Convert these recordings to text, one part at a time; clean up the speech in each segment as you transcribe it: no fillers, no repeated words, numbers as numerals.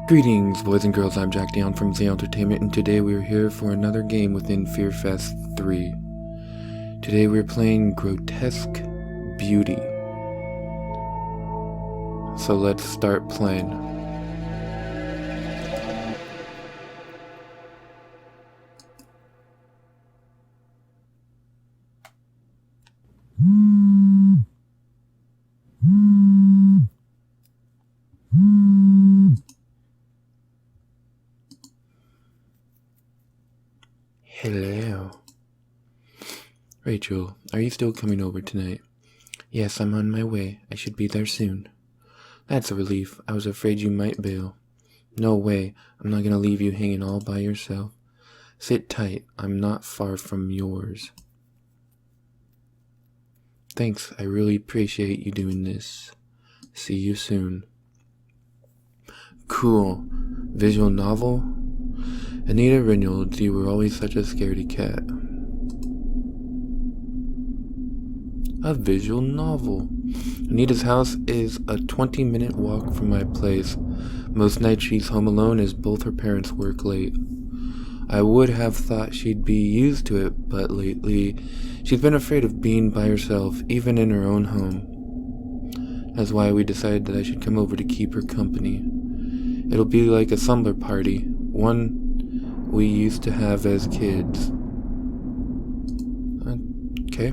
Greetings, boys and girls. I'm Jack Down from Z Entertainment, and today we're here for another game within FearFest III. Today we're playing Grotesque Beauty. So let's start playing. Hello. Rachel, are you still coming over tonight? Yes, I'm on my way. I should be there soon. That's a relief. I was afraid you might bail. No way. I'm not gonna leave you hanging all by yourself. Sit tight. I'm not far from yours. Thanks. I really appreciate you doing this. See you soon. Cool. Visual novel? Anita Reynolds, you were always such a scaredy cat. A visual novel. Anita's house is a 20-minute walk from my place. Most nights she's home alone as both her parents work late. I would have thought she'd be used to it, but lately she's been afraid of being by herself, even in her own home. That's why we decided that I should come over to keep her company. It'll be like a slumber party, one we used to have as kids. Okay.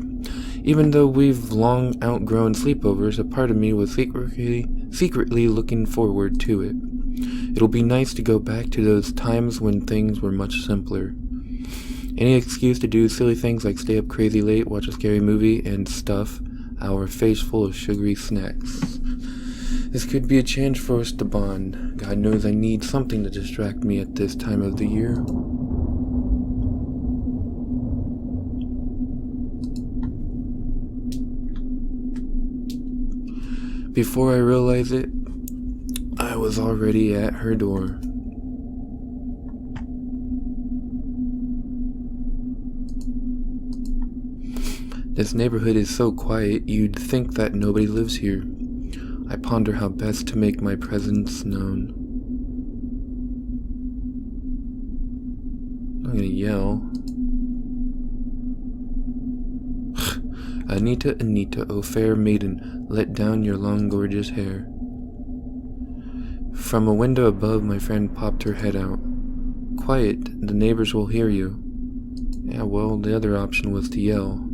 Even though we've long outgrown sleepovers, a part of me was secretly looking forward to it. It'll be nice to go back to those times when things were much simpler. Any excuse to do silly things like stay up crazy late, watch a scary movie, and stuff our face full of sugary snacks. This could be a chance for us to bond. God knows I need something to distract me at this time of the year. Before I realized it, I was already at her door. This neighborhood is so quiet, you'd think that nobody lives here. I ponder how best to make my presence known. I'm gonna yell. Anita, Anita, O fair maiden, let down your long gorgeous hair. From a window above, my friend popped her head out. Quiet, the neighbors will hear you. Yeah, well, the other option was to yell.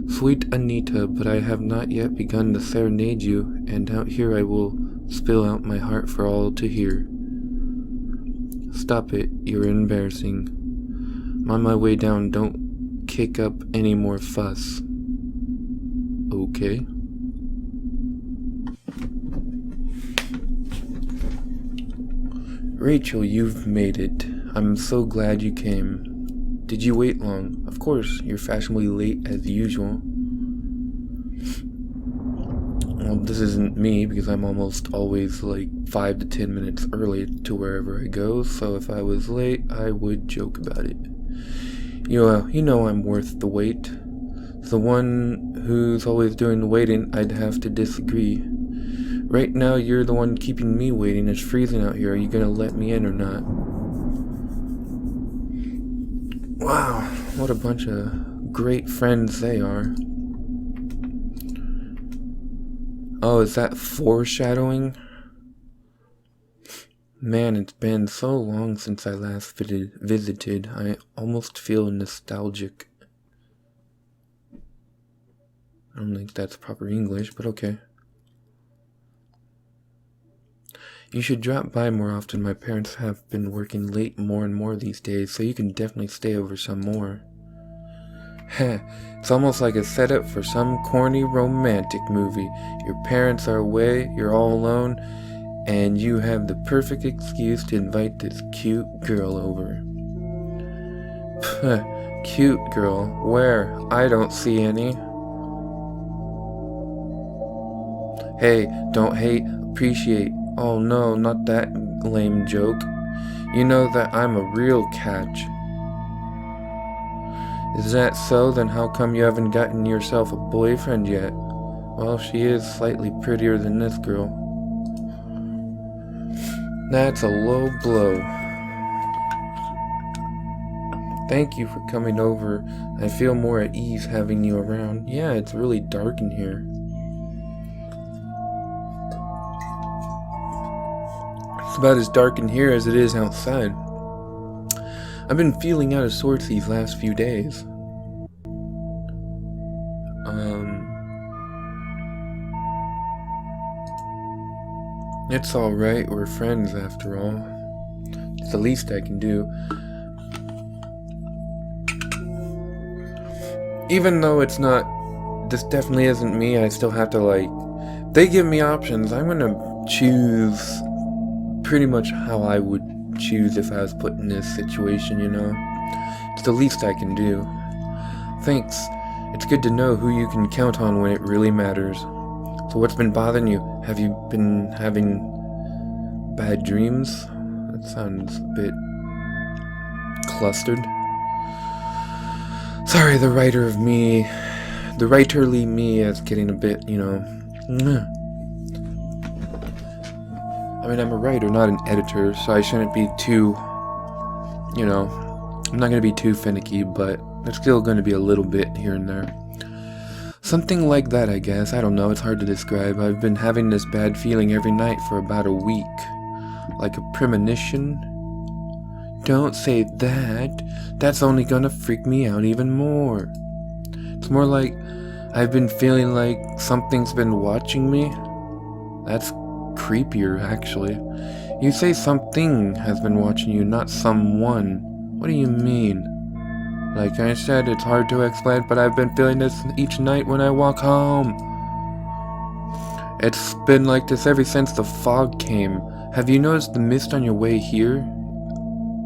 Sweet Anita, but I have not yet begun to serenade you, and out here I will spill out my heart for all to hear. Stop it, you're embarrassing. I'm on my way down, don't kick up any more fuss. Okay. Rachel, you've made it. I'm so glad you came. Did you wait long? Of course, you're fashionably late as usual. Well, this isn't me because I'm almost always like 5 to 10 minutes early to wherever I go, so if I was late, I would joke about it. You know I'm worth the wait. The one who's always doing the waiting, I'd have to disagree. Right now, you're the one keeping me waiting. It's freezing out here. Are you gonna let me in or not? Wow, what a bunch of great friends they are. Oh, is that foreshadowing? Man, it's been so long since I last visited. I almost feel nostalgic. I don't think that's proper English, but okay. You should drop by more often. My parents have been working late more and more these days, so you can definitely stay over some more. Heh, it's almost like a setup for some corny romantic movie. Your parents are away, you're all alone, and you have the perfect excuse to invite this cute girl over. Puh, cute girl, where? I don't see any. Hey, don't hate, appreciate. Oh no, not that lame joke. You know that I'm a real catch. Is that so? Then how come you haven't gotten yourself a boyfriend yet? Well, she is slightly prettier than this girl. That's a low blow. Thank you for coming over. I feel more at ease having you around. Yeah, it's really dark in here. It's about as dark in here as it is outside. I've been feeling out of sorts these last few days. It's alright, we're friends after all. It's the least I can do. Even though it's not, this definitely isn't me, I still have to they give me options, I'm gonna choose pretty much how I would choose if I was put in this situation, you know? It's the least I can do. Thanks. It's good to know who you can count on when it really matters. So what's been bothering you? Have you been having bad dreams? That sounds a bit clustered. Sorry, the writerly me is getting a bit, I mean, I'm a writer, not an editor, so I shouldn't be too, I'm not going to be too finicky, but there's still going to be a little bit here and there. Something like that, I guess. I don't know, it's hard to describe. I've been having this bad feeling every night for about a week. Like a premonition. Don't say that. That's only gonna freak me out even more. It's more like I've been feeling like something's been watching me. That's creepier, actually. You say something has been watching you, not someone. What do you mean? Like I said, it's hard to explain, but I've been feeling this each night when I walk home. It's been like this ever since the fog came. Have you noticed the mist on your way here?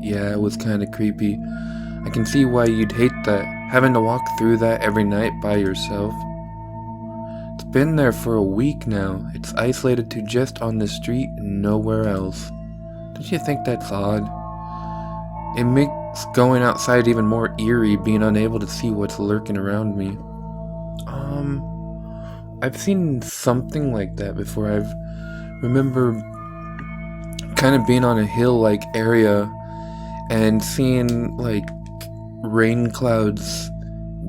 Yeah, it was kinda creepy. I can see why you'd hate that, having to walk through that every night by yourself. It's been there for a week now. It's isolated to just on the street and nowhere else. Don't you think that's odd? It makes going outside even more eerie, being unable to see what's lurking around me. I've seen something like that before. I remember kind of being on a hill-like area and seeing rain clouds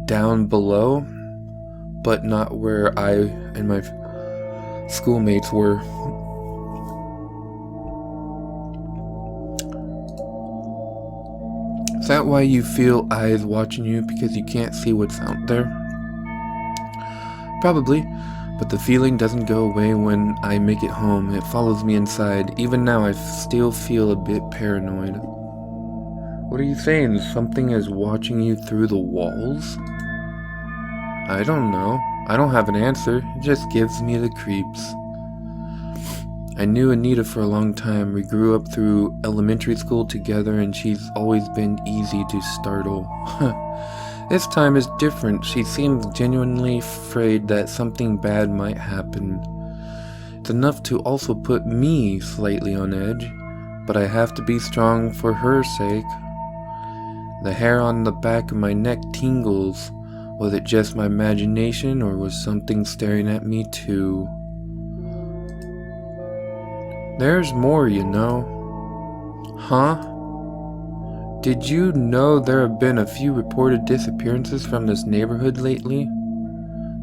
down below, but not where I and my schoolmates were. Is that why you feel eyes watching you, because you can't see what's out there? Probably, but the feeling doesn't go away when I make it home. It follows me inside. Even now I still feel a bit paranoid. What are you saying? Something is watching you through the walls? I don't know. I don't have an answer. It just gives me the creeps. I knew Anita for a long time. We grew up through elementary school together, and she's always been easy to startle. This time is different. She seems genuinely afraid that something bad might happen. It's enough to also put me slightly on edge, but I have to be strong for her sake. The hair on the back of my neck tingles. Was it just my imagination, or was something staring at me too? There's more, you know. Huh? Did you know there have been a few reported disappearances from this neighborhood lately?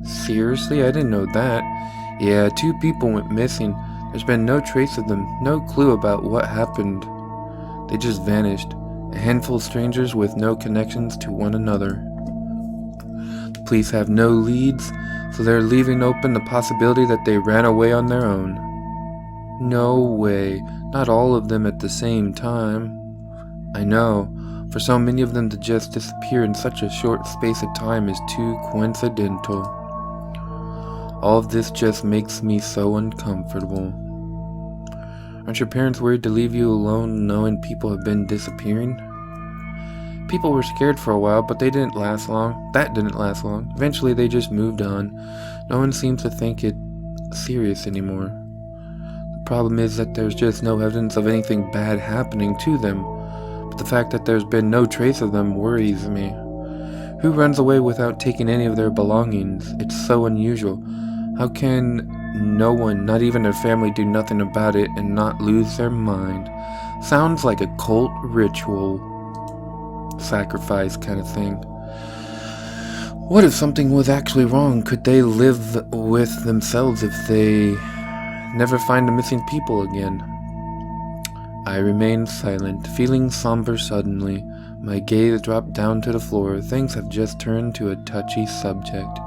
Seriously? I didn't know that. Yeah, 2 people went missing. There's been no trace of them, no clue about what happened. They just vanished. A handful of strangers with no connections to one another. The police have no leads, so they're leaving open the possibility that they ran away on their own. No way. Not all of them at the same time. I know. For so many of them to just disappear in such a short space of time is too coincidental. All of this just makes me so uncomfortable. Aren't your parents worried to leave you alone knowing people have been disappearing? People were scared for a while, but they didn't last long. That didn't last long. Eventually they just moved on. No one seems to think it serious anymore. The problem is that there's just no evidence of anything bad happening to them. But the fact that there's been no trace of them worries me. Who runs away without taking any of their belongings? It's so unusual. How can no one, not even their family, do nothing about it and not lose their mind. Sounds like a cult ritual sacrifice kind of thing. What if something was actually wrong? Could they live with themselves if they never find the missing people again? I remained silent, feeling somber suddenly. My gaze dropped down to the floor. Things have just turned to a touchy subject.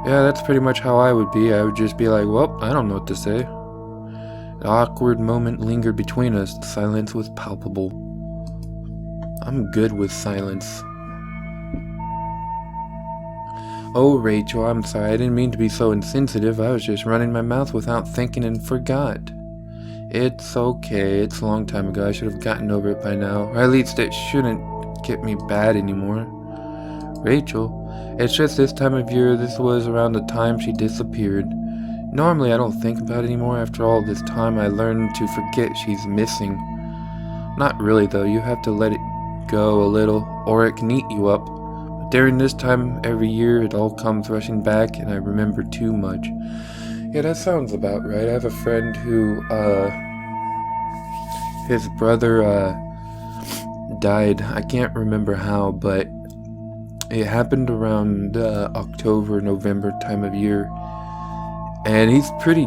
Yeah, that's pretty much how I would be. I would just be like, well, I don't know what to say. An awkward moment lingered between us. The silence was palpable. I'm good with silence. Oh, Rachel, I'm sorry. I didn't mean to be so insensitive. I was just running my mouth without thinking and forgot. It's okay. It's a long time ago. I should have gotten over it by now. Or at least it shouldn't get me bad anymore. Rachel, it's just this time of year. This was around the time she disappeared. Normally I don't think about it anymore. After all this time, I learned to forget she's missing. Not really, though. You have to let it go a little, or it can eat you up. But during this time every year, it all comes rushing back, and I remember too much. Yeah, that sounds about right. I have a friend who, his brother, died. I can't remember how, but it happened around, October, November time of year. And he's pretty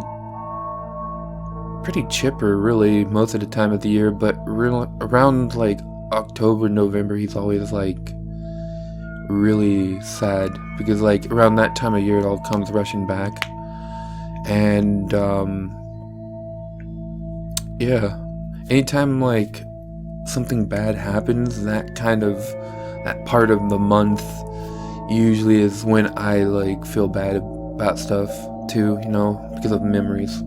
chipper, really, most of the time of the year, but around, like, October, November, he's always, like, really sad, because, like, around that time of year, it all comes rushing back. And, yeah, anytime, like, something bad happens, that part of the month usually is when I, like, feel bad about stuff, too, you know, because of memories.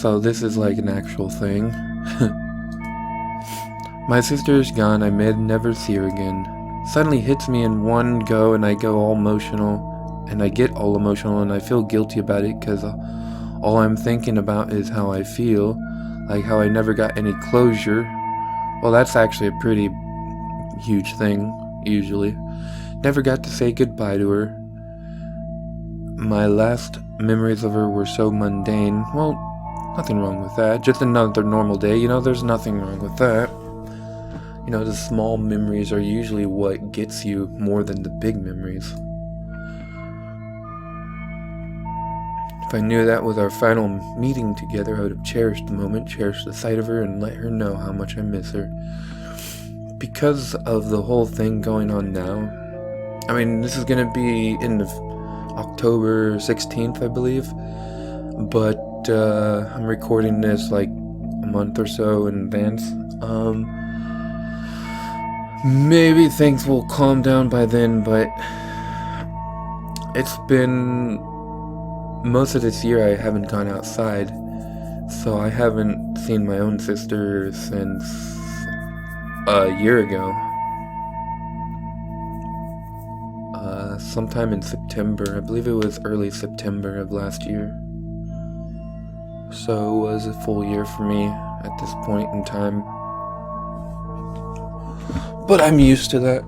So this is, like, an actual thing. My sister's gone, I may never see her again. Suddenly hits me in one go, and I get all emotional, and I feel guilty about it, because all I'm thinking about is how I feel, like how I never got any closure. Well, that's actually a pretty huge thing, usually. Never got to say goodbye to her. My last memories of her were so mundane. Well, nothing wrong with that. Just another normal day, you know, there's nothing wrong with that. You know, the small memories are usually what gets you more than the big memories. If I knew that was our final meeting together, I would have cherished the moment, cherished the sight of her, and let her know how much I miss her. Because of the whole thing going on now, I mean, this is gonna be in October 16th, I believe, but I'm recording this like a month or so in advance. Maybe things will calm down by then, but it's been most of this year I haven't gone outside, so I haven't seen my own sister since a year ago. Sometime in September, I believe it was early September of last year. So it was a full year for me at this point in time. But I'm used to that.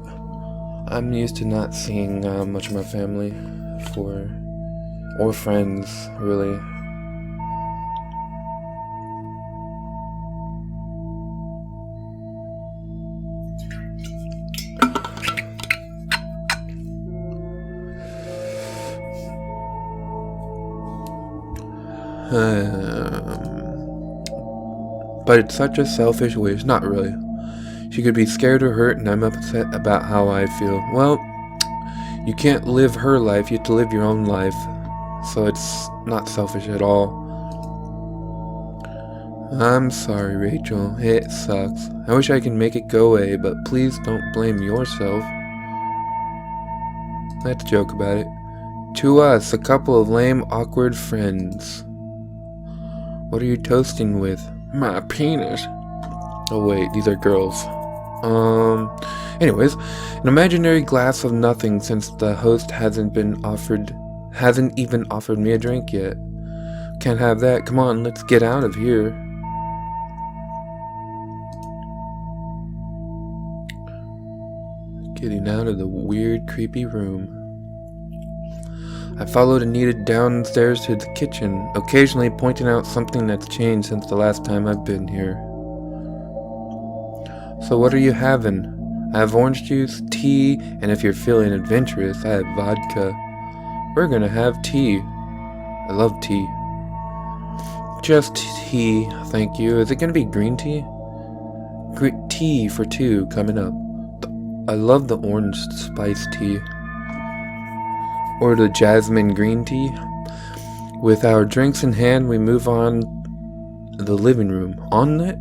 I'm used to not seeing much of my family or friends, really. But it's such a selfish wish. Not really. She could be scared or hurt, and I'm upset about how I feel. Well, you can't live her life, you have to live your own life. So it's not selfish at all. I'm sorry, Rachel. It sucks. I wish I could make it go away, but please don't blame yourself. Let's joke about it. To us, a couple of lame, awkward friends. What are you toasting with? My penis. Oh wait, these are girls. Anyways, an imaginary glass of nothing, since the host hasn't even offered me a drink yet. Can't have that. Come on, let's get out of here. Getting out of the weird, creepy room. I followed Anita downstairs to the kitchen, occasionally pointing out something that's changed since the last time I've been here. So what are you having? I have orange juice, tea, and if you're feeling adventurous, I have vodka. We're gonna have tea. I love tea. Just tea, thank you. Is it gonna be green tea? Tea for 2 coming up. I love the orange spice tea. Or the jasmine green tea. With our drinks in hand, we move on to the living room. On it?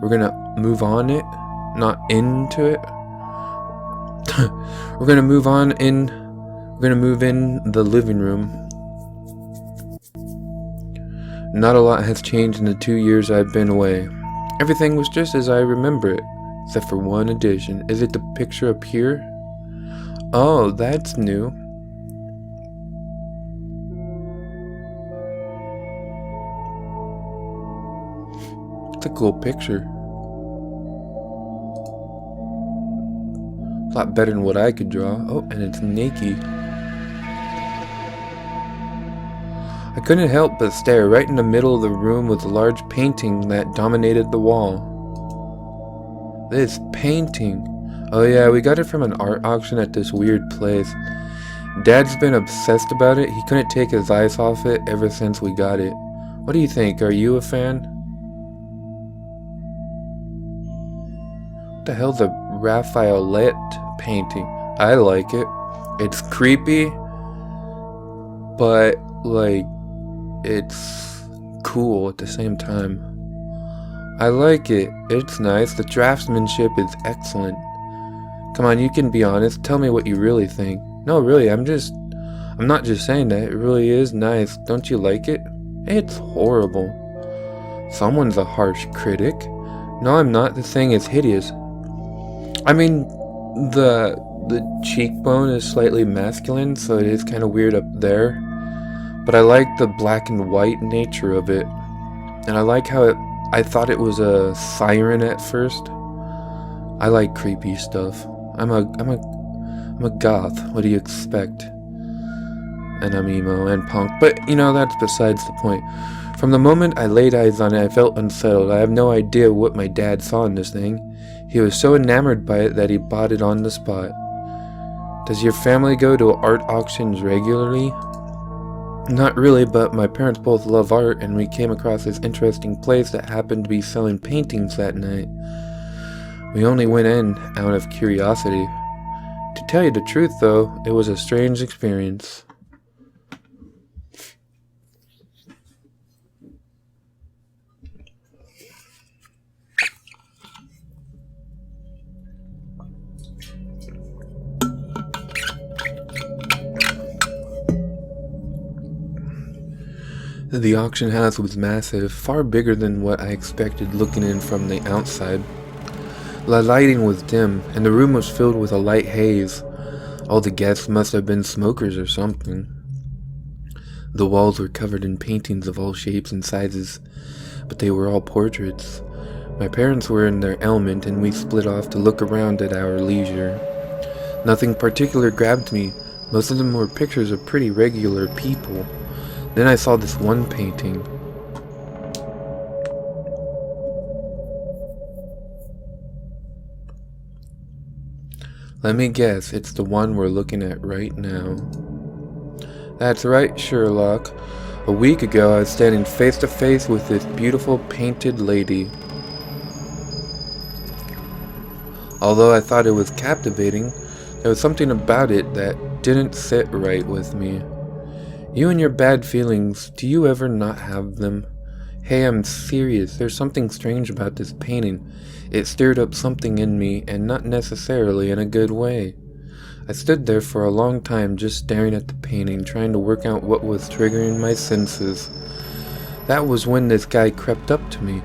We're gonna move on it, not into it. We're gonna move in the living room. Not a lot has changed in the 2 years I've been away. Everything was just as I remember it, except for one addition. Is it the picture up here? Oh, that's new. It's a cool picture. A lot better than what I could draw. Oh, and it's naked. I couldn't help but stare. Right in the middle of the room was a large painting that dominated the wall. This painting. Oh yeah, we got it from an art auction at this weird place. Dad's been obsessed about it. He couldn't take his eyes off it ever since we got it. What do you think? Are you a fan? What the hell's a Raphaelite painting? I like it. It's creepy, but like it's cool at the same time. I like it. It's nice. The draftsmanship is excellent. Come on, you can be honest. Tell me what you really think. No, really, I'm not just saying that. It really is nice. Don't you like it? It's horrible. Someone's a harsh critic. No, I'm not. The thing is hideous. I mean, the cheekbone is slightly masculine, so it is kind of weird up there. But I like the black and white nature of it. And I like how I thought it was a siren at first. I like creepy stuff. I'm a goth. What do you expect? And I'm emo and punk. But, you know, that's besides the point. From the moment I laid eyes on it, I felt unsettled. I have no idea what my dad saw in this thing. He was so enamored by it that he bought it on the spot. Does your family go to art auctions regularly? Not really, but my parents both love art, and we came across this interesting place that happened to be selling paintings that night. We only went in out of curiosity. To tell you the truth, though, it was a strange experience. The auction house was massive, far bigger than what I expected looking in from the outside. The lighting was dim, and the room was filled with a light haze. All the guests must have been smokers or something. The walls were covered in paintings of all shapes and sizes, but they were all portraits. My parents were in their element, and we split off to look around at our leisure. Nothing particular grabbed me. Most of them were pictures of pretty regular people. Then I saw this one painting. Let me guess, it's the one we're looking at right now. That's right, Sherlock. A week ago, I was standing face to face with this beautiful painted lady. Although I thought it was captivating, there was something about it that didn't sit right with me. You and your bad feelings, do you ever not have them? Hey, I'm serious. There's something strange about this painting. It stirred up something in me, and not necessarily in a good way. I stood there for a long time just staring at the painting, trying to work out what was triggering my senses. That was when this guy crept up to me.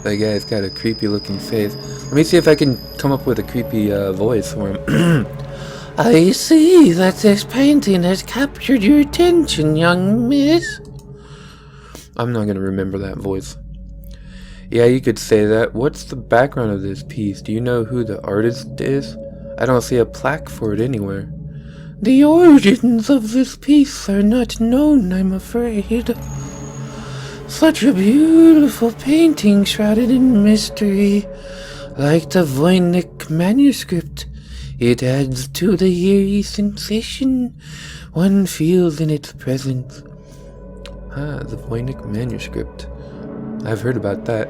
That guy's got a creepy looking face. Let me see if I can come up with a creepy voice for him. I see that this painting has captured your attention, young miss. I'm not gonna remember that voice. Yeah, you could say that. What's the background of this piece? Do you know who the artist is? I don't see a plaque for it anywhere. The origins of this piece are not known, I'm afraid. Such a beautiful painting shrouded in mystery. Like the Voynich manuscript, it adds to the eerie sensation one feels in its presence. The Voynich manuscript. I've heard about that.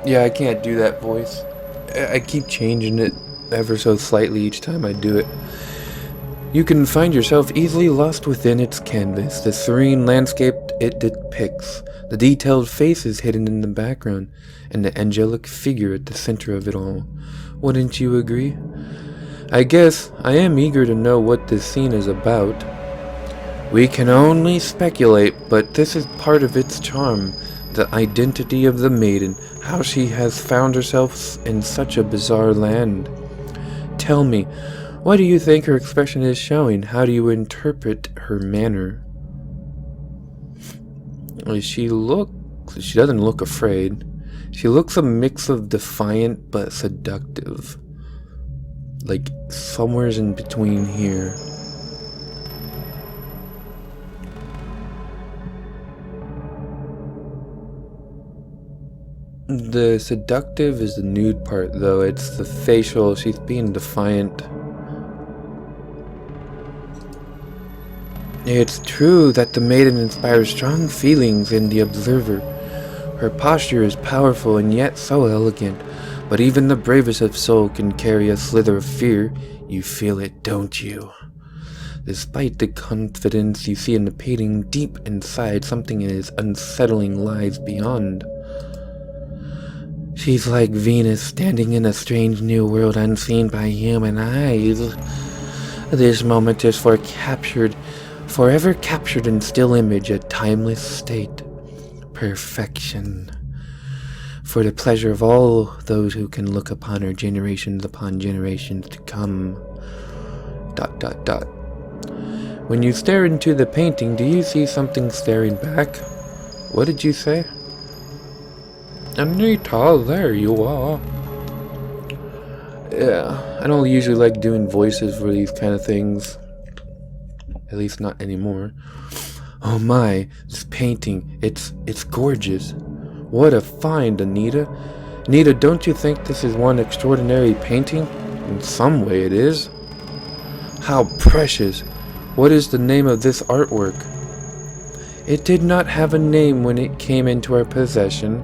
Yeah, I can't do that voice. I keep changing it ever so slightly each time I do it. You can find yourself easily lost within its canvas, the serene landscape it depicts, the detailed faces hidden in the background, and the angelic figure at the center of it all. Wouldn't you agree? I guess I am eager to know what this scene is about. We can only speculate, but this is part of its charm, the identity of the maiden, how she has found herself in such a bizarre land. Tell me, what do you think her expression is showing? How do you interpret her manner? She doesn't look afraid. She looks a mix of defiant but seductive. Like somewhere's in between here. The seductive is the nude part, though. It's the facial. She's being defiant. It's true that the maiden inspires strong feelings in the observer. Her posture is powerful and yet so elegant, but even the bravest of soul can carry a slither of fear. You feel it, don't you? Despite the confidence you see in the painting, deep inside something is unsettling lies beyond. She's like Venus standing in a strange new world unseen by human eyes. This moment is forever captured in still image, a timeless state. Perfection. For the pleasure of all those who can look upon her generations upon generations to come. ... When you stare into the painting, do you see something staring back? What did you say? Anita, there you are. Yeah, I don't usually like doing voices for these kind of things. At least not anymore. Oh my, this painting, it's gorgeous. What a find, Anita. Anita, don't you think this is one extraordinary painting? In some way it is. How precious. What is the name of this artwork? It did not have a name when it came into our possession.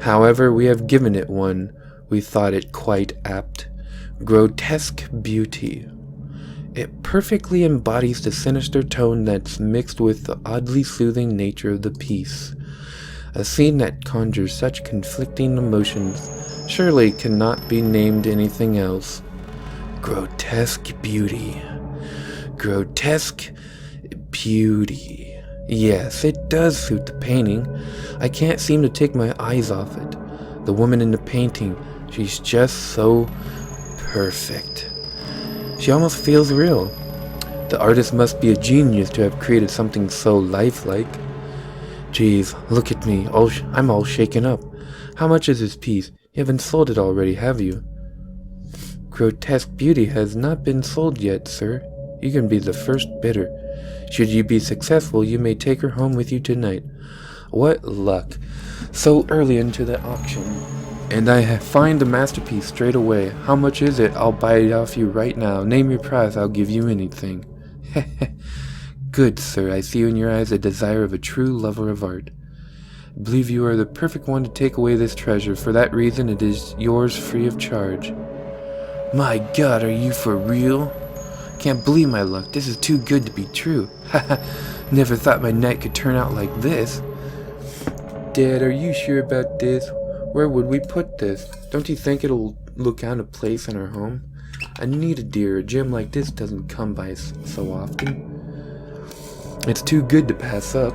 However, we have given it one. We thought it quite apt. Grotesque Beauty. It perfectly embodies the sinister tone that's mixed with the oddly soothing nature of the piece. A scene that conjures such conflicting emotions surely cannot be named anything else. Grotesque Beauty. Grotesque Beauty. Yes, it does suit the painting. I can't seem to take my eyes off it. The woman in the painting, she's just so perfect. She almost feels real. The artist must be a genius to have created something so lifelike. Geez, look at me. I'm all shaken up. How much is this piece? You haven't sold it already, have you? Grotesque Beauty has not been sold yet, sir. You can be the first bidder. Should you be successful, you may take her home with you tonight. What luck. So early into the auction. And I find the masterpiece straight away. How much is it? I'll buy it off you right now. Name your price, I'll give you anything. Good, sir. I see in your eyes the desire of a true lover of art. I believe you are the perfect one to take away this treasure. For that reason, it is yours free of charge. My God, are you for real? Can't believe my luck. This is too good to be true. Never thought my night could turn out like this. Dad, are you sure about this? Where would we put this? Don't you think it'll look out of place in our home? Anita dear, a gem like this doesn't come by so often. It's too good to pass up.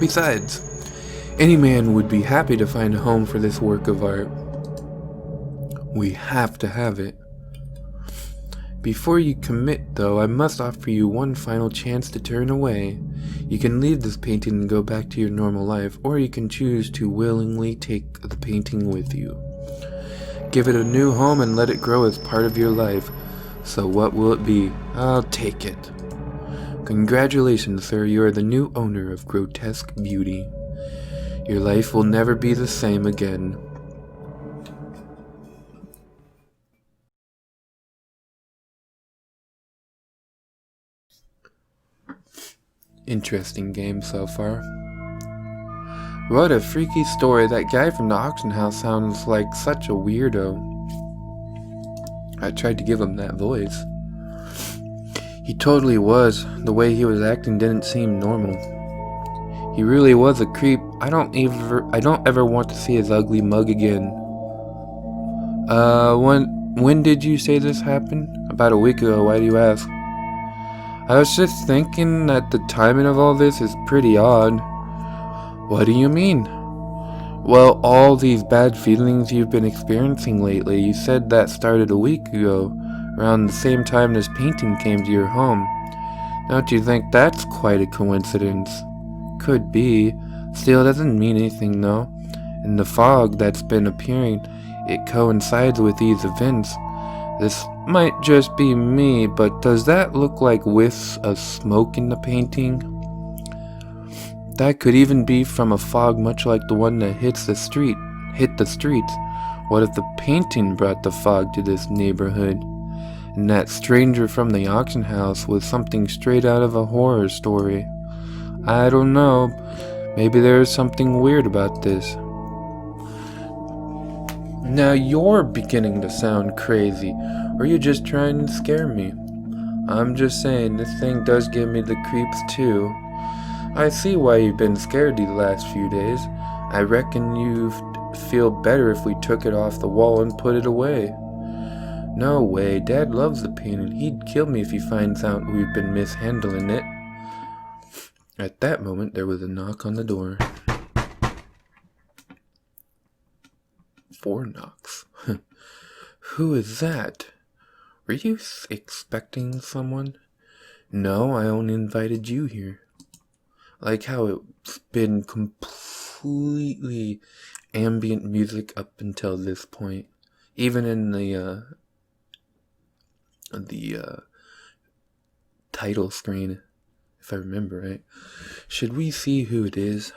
Besides, Any man would be happy to find a home for this work of art. We have to have it. Before you commit, though, I must offer you one final chance to turn away. You can leave this painting and go back to your normal life, or you can choose to willingly take the painting with you. Give it a new home and let it grow as part of your life. So what will it be? I'll take it. Congratulations, sir, you are the new owner of Grotesque Beauty. Your life will never be the same again. Interesting game so far. What a freaky story. That guy from the auction house sounds like such a weirdo. I tried to give him that voice. He totally was. The way he was acting didn't seem normal. He really was a creep. I don't ever want to see his ugly mug again. When did you say this happened? About a week ago. Why do you ask? I was just thinking that the timing of all this is pretty odd. What do you mean? Well, all these bad feelings you've been experiencing lately, you said that started a week ago, around the same time this painting came to your home. Don't you think that's quite a coincidence? Could be. Still, doesn't mean anything though. And the fog that's been appearing, it coincides with these events. This might just be me, but does that look like wisps of smoke in the painting? That could even be from a fog much like the one that hit the streets. What if the painting brought the fog to this neighborhood? And that stranger from the auction house was something straight out of a horror story. I don't know. Maybe there's something weird about this. Now you're beginning to sound crazy, or are you just trying to scare me? I'm just saying, this thing does give me the creeps too. I see why you've been scared these last few days. I reckon you'd feel better if we took it off the wall and put it away. No way, Dad loves the painting. He'd kill me if he finds out we've been mishandling it. At that moment, there was a knock on the door. 4 knocks. Who is that? Were you expecting someone? No, I only invited you here. Like how it's been completely ambient music up until this point. Even in the title screen, if I remember right. Should we see who it is?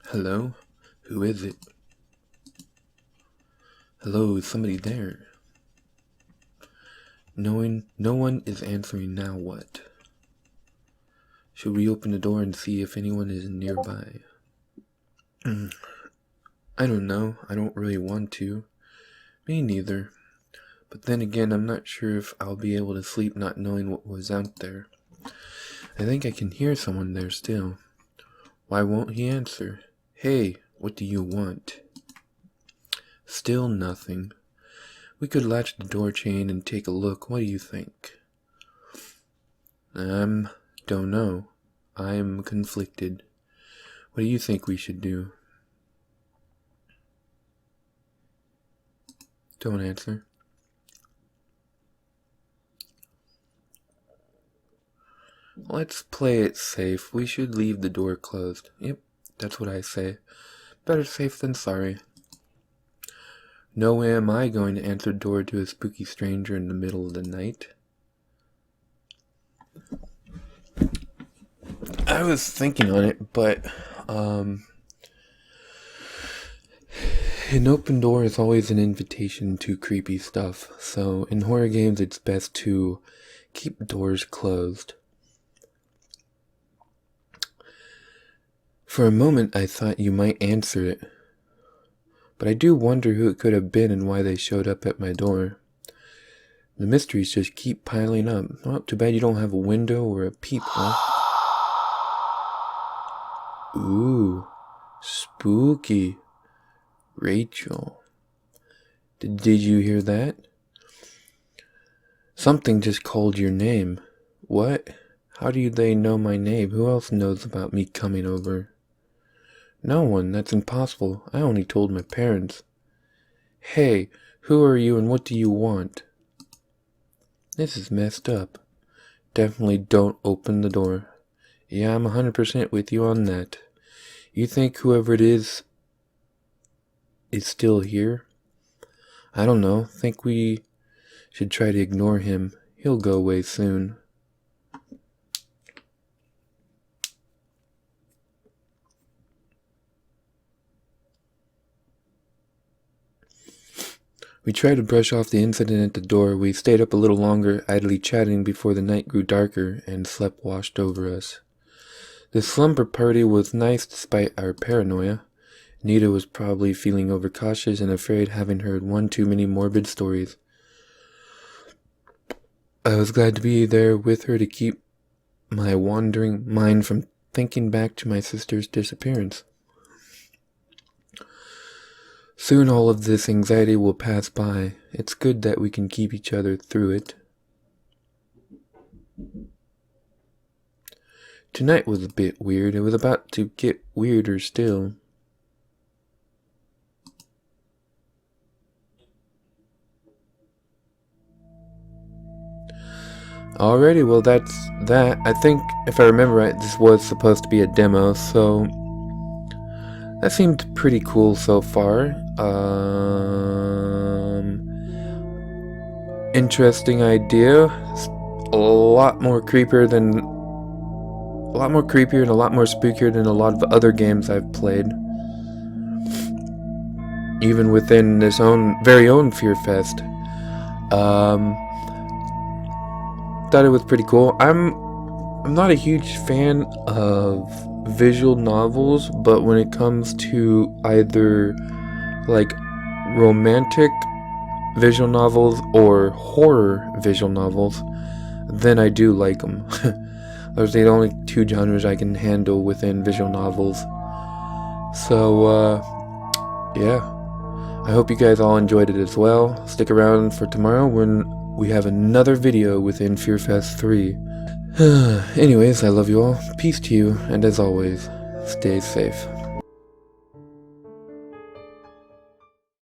Hello? Who is it? Hello, is somebody there? No one is answering. Now what? Should we open the door and see if anyone is nearby? I don't know. I don't really want to. Me neither. But then again, I'm not sure if I'll be able to sleep not knowing what was out there. I think I can hear someone there still. Why won't he answer? Hey, what do you want? Still nothing. We could latch the door chain and take a look. What do you think? Don't know. I'm conflicted. What do you think we should do? Don't answer. Let's play it safe. We should leave the door closed. Yep, that's what I say. Better safe than sorry. No way am I going to answer the door to a spooky stranger in the middle of the night. I was thinking on it, but an open door is always an invitation to creepy stuff. So in horror games, it's best to keep doors closed. For a moment, I thought you might answer it. But I do wonder who it could have been and why they showed up at my door. The mysteries just keep piling up. Oh, too bad you don't have a window or a peephole. Ooh, spooky. Rachel. Did you hear that? Something just called your name. What? How do they know my name? Who else knows about me coming over? No one. That's impossible. I only told my parents. Hey, who are you and what do you want? This is messed up. Definitely don't open the door. Yeah, I'm 100% with you on that. You think whoever it is still here? I don't know. Think we should try to ignore him. He'll go away soon. We tried to brush off the incident at the door. We stayed up a little longer, idly chatting before the night grew darker and sleep washed over us. The slumber party was nice despite our paranoia. Nita was probably feeling overcautious and afraid, having heard one too many morbid stories. I was glad to be there with her to keep my wandering mind from thinking back to my sister's disappearance. Soon all of this anxiety will pass by. It's good that we can keep each other through it. Tonight was a bit weird. It was about to get weirder still. Alrighty, well that's that. I think, if I remember right, this was supposed to be a demo, so that seemed pretty cool so far. Interesting idea. A lot more creepier and a lot more spookier than a lot of other games I've played. Even within this very own FearFest. Thought it was pretty cool. I'm not a huge fan of visual novels, but when it comes to either like romantic visual novels or horror visual novels, then I do like them. Those are the only two genres I can handle within visual novels. So yeah, I hope you guys all enjoyed it as well. Stick around for tomorrow when we have another video within FearFest 3. Anyways, I love you all. Peace to you, and as always, stay safe.